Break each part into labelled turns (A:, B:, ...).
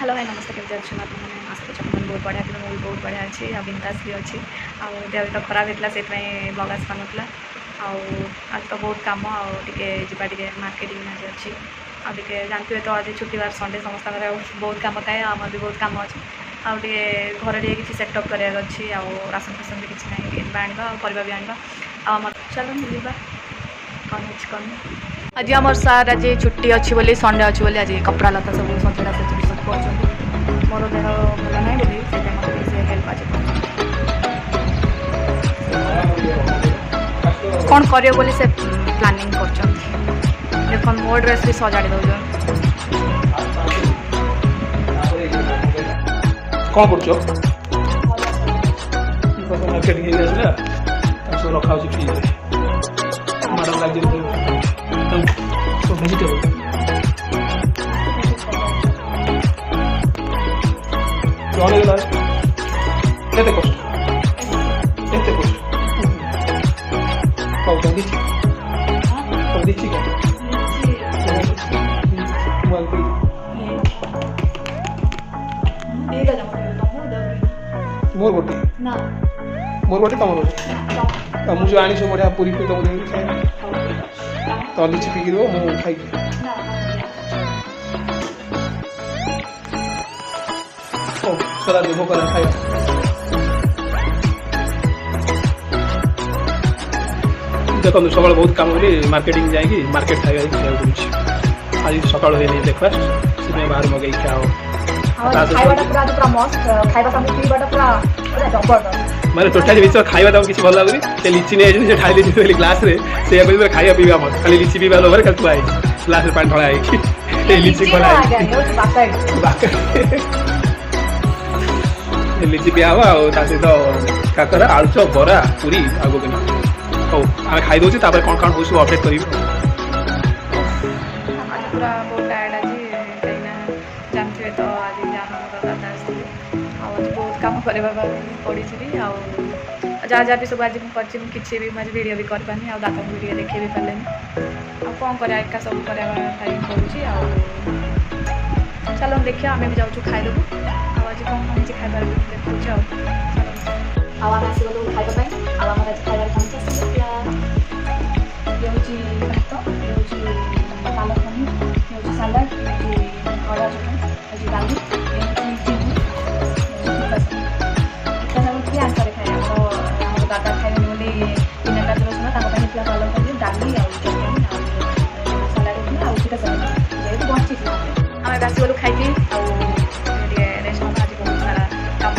A: Hello hi नमस्ते केमती अच्छे मैंने आशा करछन बहुत बढ़िया थी मुझे बहुत बढ़िया अच्छी आ बिंदास भी अच्छी देह तो खराब होता से ब्लग आस पार्ला आज तो बहुत कम आगे जावा मार्केटिंग आज अच्छी आगे जानते तो आज छुट्टीवार संडे समस्त बहुत कम थाए आम भी बहुत कम अच्छे आगे घर किसी सेटअप करार अच्छी राशन फासन भी किसी ना आना परिवा भी आना आम चलो मिलवा कौन कौन आज आम सार आज छुट्टी अच्छी बोली संडे अच्छी बोली आज कपड़ा लता सब सजड़ा सजड़ी सब कर मोर देह भल ना बोली से हेल्प आज कौन कर बोली से प्लानिंग कर देख मो ड्रेस भी सजाड़ी दौर
B: कौन कर रखा फ्रिज मैडम लगे भेजिटेबल चलेगा केते कष्ट केते कष्ट कौन दीची कौन दीची का मोर गोटे मोर गोटे तुम गोटे मुझे आनी सब बढ़िया पूरी तुम तो लिची पीकी दो मु खाई सदा देव कर खाया देखो सकाल बहुत काम करी मार्केटिंग जाएगी मार्केट खाଇବା आज सकाल है ब्रेकफास्ट से बाहर मगे खाओ मैंने टोटाली विषय खाଇବା दाम किसी भल लगुनि से लिची नहीं खाई ली ग्लास रे से खाଇବା पीवा मत खाली लिची पीवा लोभर खाली थुआ ग्लास रे पानी ढला है लिची खड़ा लिची पिया हवा सहित काकरा आलू चप बरा पूरी आगो दिन हौ आम खाई दौचे कौन कौन हो अपडेट करी
A: पूरा बहुत टायर्ड आज जानते तो आज जान दादा आज बहुत कम करवा पड़ी जहाँ जहाँ भी सब आज मुझे किसी भी मुझे वीडियो भी कर पानी आ दादा वीडियो देखे भी पारे आ कौन कर एका सब कर टाइम करुँच चलो देखिए आम भी जाऊँ खाईदेबू आज कौन कौन किसी खाइबार देखुच आम आसगलु खाइबापी आम आज खाइबार कौन ये हूँ भात ये हूँ पालक पनीर ये हूँ सालाड ये अड़ा चटनी ये डाली आंसर खाए दादा खाए बोली बिना प्याज रसुण ताकि पालक पनीर डाली सालाड आउटा जेहतु बची आम बासी गलु खाई रेस्ट ना आज बहुत सारा कम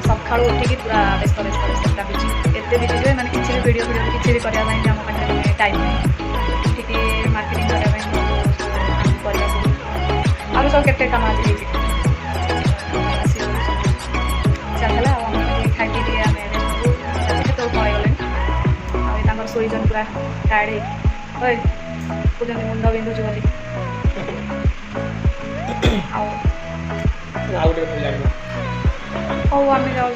A: सका उठिकी पूरा व्यस्त व्यस्त व्यस्त बिजी एत बिजी जे मैंने किसी भी वीडियो किसी भी करने आम पाखे टाइम नहीं उठिकी मार्केटिंग करने आम सब केते काम आज चलला खाई आम तो पलैगले शोजन पूरा टायर्ड हो पूजन मुंड बिंधुच बोली हौ आम जाऊ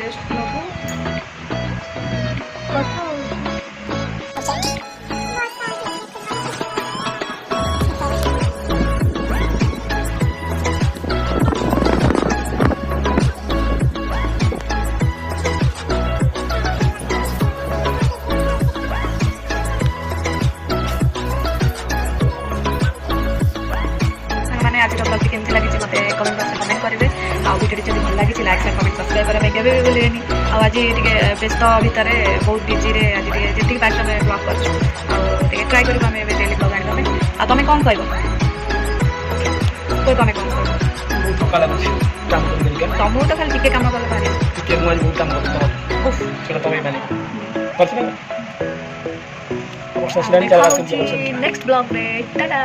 A: रेस्ट नबू कथा आज ब्लग केमती लगी मत कमेंट बॉक्स में कमेंट करेंगे आ वीडियो जब भल लगी लाइक शेयर कमेंट सब्सक्राइब करने केवे भी भूलेनि आज व्यस्त भितर बहुत बिजी रे आज जी पार्ट में ब्लग कर ट्राए कर डेली ब्लग आने आ तुम कौन कह तुम कौन तुमको तो खाली टिके कम कल नेक्स्ट ब्लॉग में टाटा।